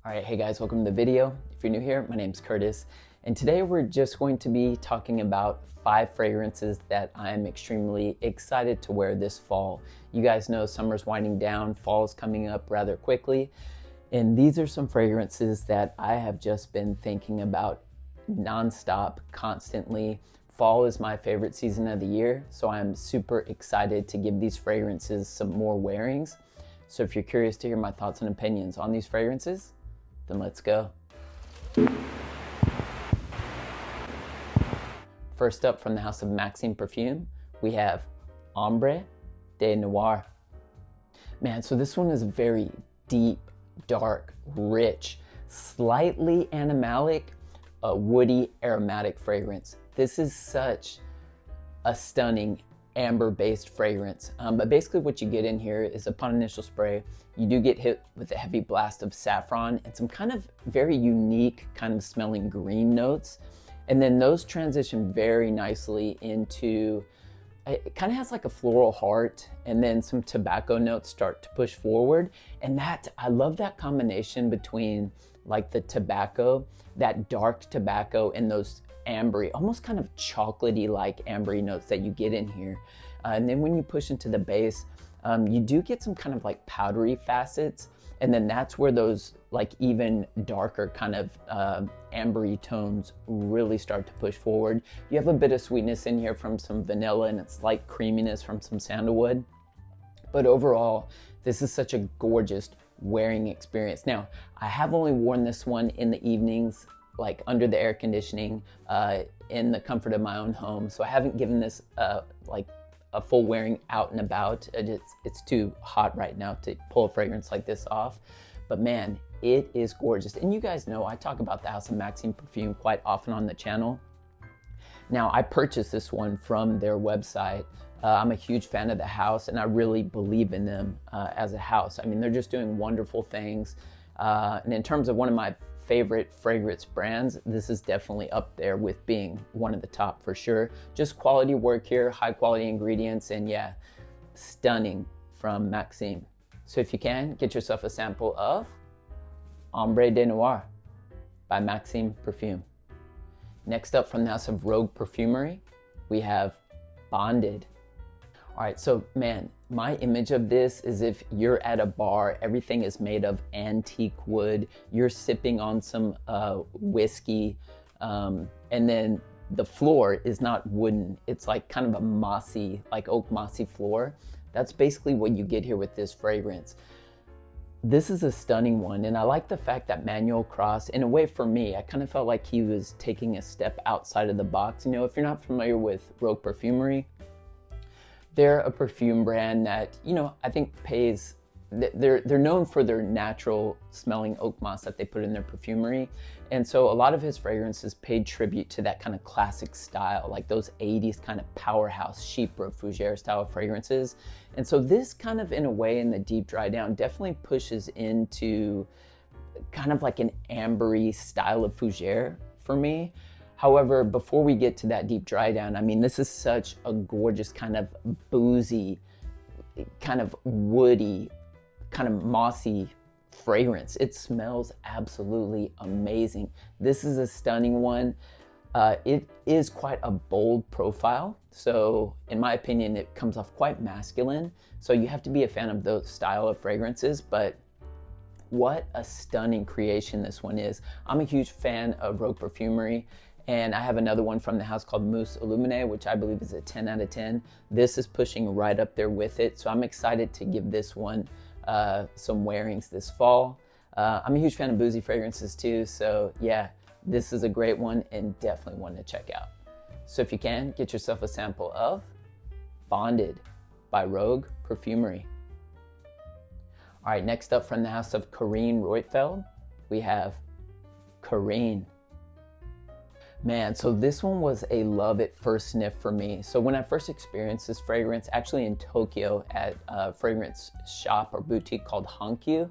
All right, hey guys, welcome to the video. If you're new here, my name's Curtis, and today we're just going to be talking about 5 fragrances that I'm extremely excited to wear this fall. You guys know summer's winding down, fall's coming up rather quickly, and these are some fragrances that I have just been thinking about nonstop, constantly. Fall is my favorite season of the year, so I'm super excited to give these fragrances some more wearings. So if you're curious to hear my thoughts and opinions on these fragrances, then let's go. First up, from the house of Maksim Perfume, we have Ombre de Noir. Man, so this one is very deep, dark, rich, slightly animalic, a woody, aromatic fragrance. This is such a stunning amber-based fragrance. But basically what you get in here is, upon initial spray, you do get hit with a heavy blast of saffron and some kind of very unique kind of smelling green notes. And then those transition very nicely into, it kind of has like a floral heart, and then some tobacco notes start to push forward. And that, I love that combination between like the tobacco, that dark tobacco, and those ambery, almost kind of chocolatey like ambery notes that you get in here. And then when you push into the base, you do get some kind of like powdery facets, and then that's where those like even darker kind of ambery tones really start to push forward. You have a bit of sweetness in here from some vanilla and a slight creaminess from some sandalwood. But overall, this is such a gorgeous wearing experience. Now, I have only worn this one in the evenings, like under the air conditioning, in the comfort of my own home. So I haven't given this like a full wearing out and about. It's too hot right now to pull a fragrance like this off. But man, it is gorgeous. And you guys know I talk about the house of Maksim Perfume quite often on the channel. Now, I purchased this one from their website. I'm a huge fan of the house, and I really believe in them as a house. I mean, they're just doing wonderful things. And in terms of one of my favorite fragrance brands, this is definitely up there with being one of the top for sure. Just quality work here, high quality ingredients, and yeah, stunning from Maksim. So if you can, get yourself a sample of Ombre de Noir by Maksim Perfume. Next up, from the house of Rogue Perfumery, we have Bonded. All right, so man, my image of this is if you're at a bar, everything is made of antique wood, you're sipping on some whiskey, and then the floor is not wooden. It's like kind of a mossy, like oak mossy floor. That's basically what you get here with this fragrance. This is a stunning one, and I like the fact that Manuel Cross, in a way for me, I kind of felt like he was taking a step outside of the box. You know, if you're not familiar with Rogue Perfumery, they're a perfume brand that, you know, I think pays, they're known for their natural smelling oak moss that they put in their perfumery. And so a lot of his fragrances paid tribute to that kind of classic style, like those 80s kind of powerhouse Chypre Fougère style fragrances. And so this kind of, in a way, in the deep dry down, definitely pushes into kind of like an ambery style of Fougère for me. However, before we get to that deep dry down, I mean, this is such a gorgeous kind of boozy, kind of woody, kind of mossy fragrance. It smells absolutely amazing. This is a stunning one. It is quite a bold profile. So in my opinion, it comes off quite masculine. So you have to be a fan of those style of fragrances, but what a stunning creation this one is. I'm a huge fan of Rogue Perfumery. And I have another one from the house called Mousse Illuminé, which I believe is a 10 out of 10. This is pushing right up there with it. So I'm excited to give this one some wearings this fall. I'm a huge fan of boozy fragrances too. So yeah, this is a great one and definitely one to check out. So if you can, get yourself a sample of Bonded by Rogue Perfumery. All right, next up, from the house of Carine Roitfeld, we have Carine. Man, so this one was a love at first sniff for me. So when I first experienced this fragrance, actually in Tokyo at a fragrance shop or boutique called Hankyu.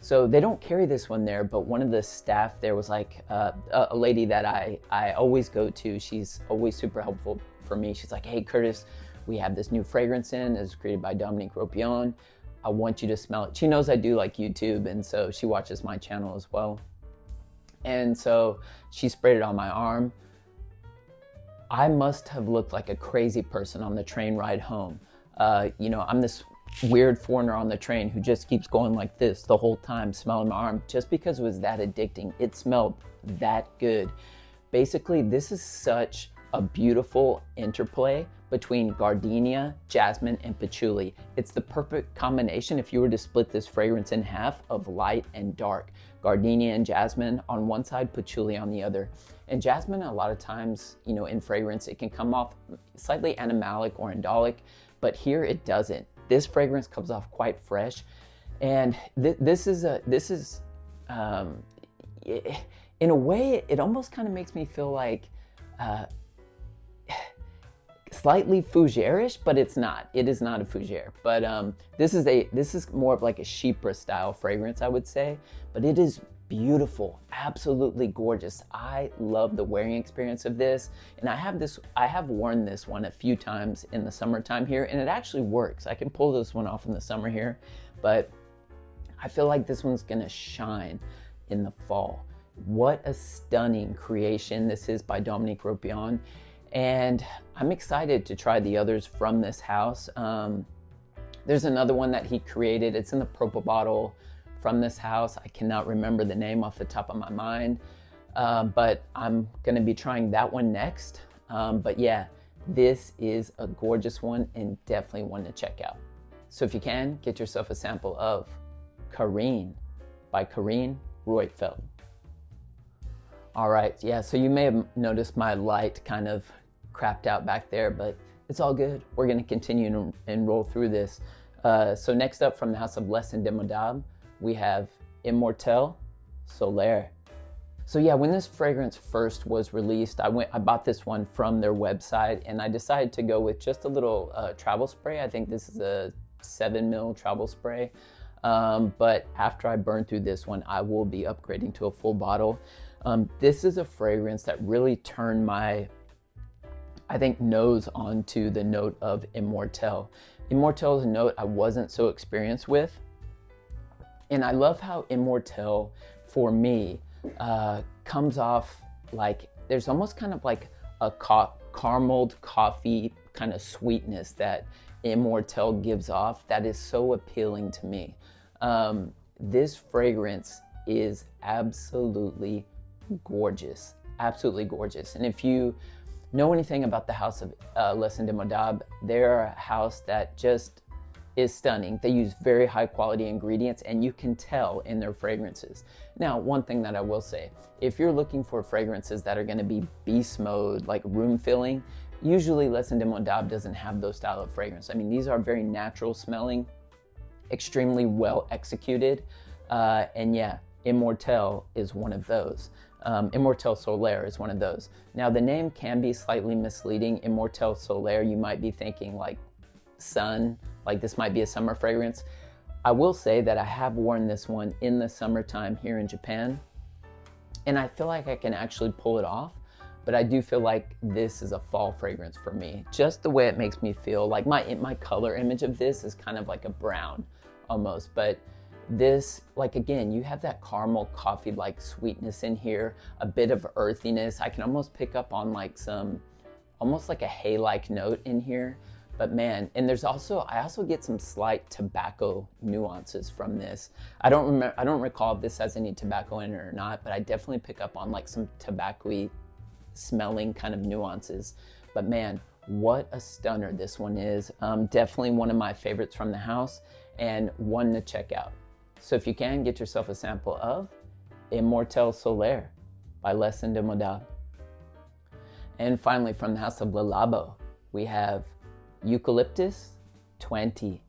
So they don't carry this one there, but one of the staff there was like a lady that I always go to. She's always super helpful for me. She's like, hey Curtis, we have this new fragrance in, it's created by Dominique Ropion. I want you to smell it. She knows I do like YouTube, and so she watches my channel as well. And so she sprayed it on my arm. I must have looked like a crazy person on the train ride home. You know, I'm this weird foreigner on the train who just keeps going like this the whole time, smelling my arm, just because it was that addicting. It smelled that good. Basically, this is such a beautiful interplay between gardenia, jasmine, and patchouli. It's the perfect combination if you were to split this fragrance in half of light and dark. Gardenia and jasmine on one side, patchouli on the other. And jasmine, a lot of times, you know, in fragrance, it can come off slightly animalic or indolic, but here it doesn't. This fragrance comes off quite fresh. And this is, in a way, it almost kind of makes me feel like slightly fougere-ish, but it's not. It is not a fougere. But this is more of like a chypre style fragrance, I would say. But it is beautiful, absolutely gorgeous. I love the wearing experience of this, and I have worn this one a few times in the summertime here, and it actually works. I can pull this one off in the summer here, but I feel like this one's gonna shine in the fall. What a stunning creation this is by Dominique Ropion, and I'm excited to try the others from this house. There's another one that he created. It's in the purple bottle from this house. I cannot remember the name off the top of my mind, but I'm gonna be trying that one next. But yeah, this is a gorgeous one and definitely one to check out. So if you can, get yourself a sample of Carine by Carine Roitfeld. All right, yeah, so you may have noticed my light kind of crapped out back there, but it's all good. We're gonna continue and roll through this. So next up from the house of Les Indemodables, we have Immortelle, Solaire. So yeah, when this fragrance first was released, I bought this one from their website, and I decided to go with just a little travel spray. I think this is a 7 ml travel spray. But after I burn through this one, I will be upgrading to a full bottle. This is a fragrance that really turned my, I think, nose onto the note of Immortelle. Immortelle is a note I wasn't so experienced with. And I love how Immortelle, for me, comes off like, there's almost kind of like a carameled coffee kind of sweetness that Immortelle gives off that is so appealing to me. This fragrance is absolutely gorgeous, absolutely gorgeous. And if you know anything about the house of Les Indemodables, they're a house that just is stunning. They use very high quality ingredients, and you can tell in their fragrances. Now, one thing that I will say, if you're looking for fragrances that are gonna be beast mode, like room filling, usually Les Indemodables doesn't have those style of fragrance. I mean, these are very natural smelling, extremely well executed, and yeah, Immortelle is one of those. Immortelle Solaire is one of those. Now, the name can be slightly misleading. Immortelle Solaire, you might be thinking like sun, like this might be a summer fragrance. I will say that I have worn this one in the summertime here in Japan, and I feel like I can actually pull it off, but I do feel like this is a fall fragrance for me. Just the way it makes me feel, like my color image of this is kind of like a brown almost, but this, like, again, you have that caramel coffee-like sweetness in here, a bit of earthiness. I can almost pick up on like some, almost like a hay-like note in here. But man, and I also get some slight tobacco nuances from this. I don't recall if this has any tobacco in it or not, but I definitely pick up on like some tobacco-y smelling kind of nuances. But man, what a stunner this one is. Definitely one of my favorites from the house and one to check out. So if you can, get yourself a sample of Immortelle Solaire by Les Indemodables. And finally, from the house of Labo, we have Eucalyptus 20.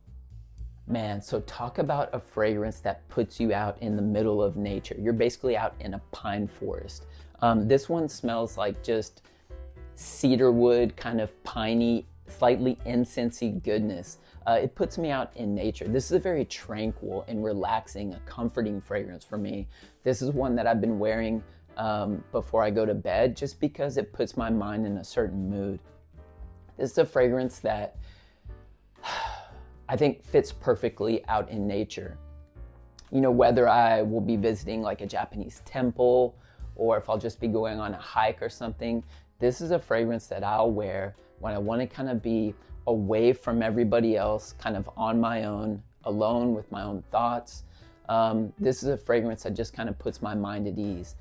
Man, so talk about a fragrance that puts you out in the middle of nature. You're basically out in a pine forest. This one smells like just cedar wood, kind of piney, slightly incensey goodness. It puts me out in nature. This is a very tranquil and relaxing, a comforting fragrance for me. This is one that I've been wearing before I go to bed just because it puts my mind in a certain mood. This is a fragrance that I think fits perfectly out in nature. You know, whether I will be visiting like a Japanese temple or if I'll just be going on a hike or something, this is a fragrance that I'll wear when I want to kind of be away from everybody else, kind of on my own, alone with my own thoughts. This is a fragrance that just kind of puts my mind at ease.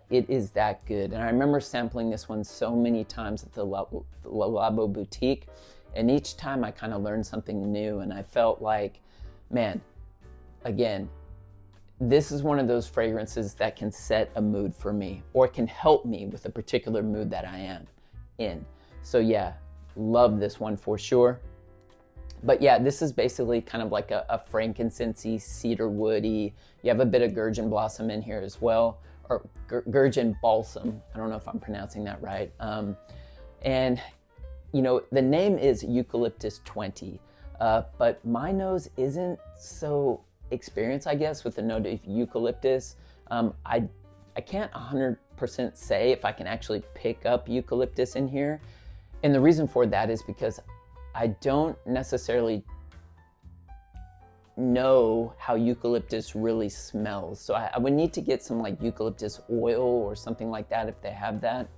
It is that good. And I remember sampling this one so many times at the Labo boutique. And each time I kind of learned something new, and I felt like, man, again, this is one of those fragrances that can set a mood for me or can help me with a particular mood that I am in. So yeah, love this one for sure. But yeah, this is basically kind of like a frankincense-y, cedar woody. You have a bit of gurgeon blossom in here as well, or gurgeon balsam. I don't know if I'm pronouncing that right. And you know, the name is Eucalyptus 20, but my nose isn't so experienced, I guess, with the note of eucalyptus. I can't 100% say if I can actually pick up eucalyptus in here. And the reason for that is because I don't necessarily know how eucalyptus really smells. So I would need to get some like eucalyptus oil or something like that if they have that,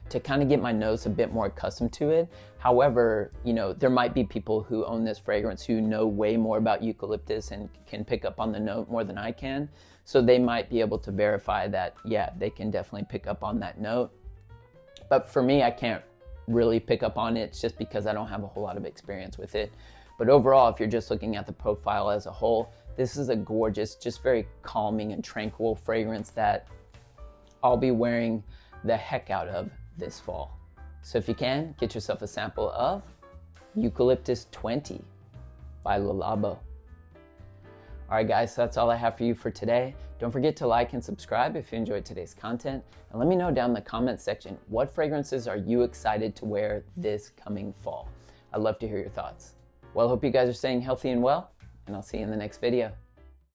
to kind of get my nose a bit more accustomed to it. However, you know, there might be people who own this fragrance who know way more about eucalyptus and can pick up on the note more than I can. So they might be able to verify that, yeah, they can definitely pick up on that note. But for me, I can't really pick up on it just because I don't have a whole lot of experience with it. But overall, if you're just looking at the profile as a whole, this is a gorgeous, just very calming and tranquil fragrance that I'll be wearing the heck out of this fall. So if you can, get yourself a sample of Eucalyptus 20 by Labo. All right, guys, so that's all I have for you for today. Don't forget to like and subscribe if you enjoyed today's content. And let me know down in the comments section, what fragrances are you excited to wear this coming fall? I'd love to hear your thoughts. Well, I hope you guys are staying healthy and well, and I'll see you in the next video.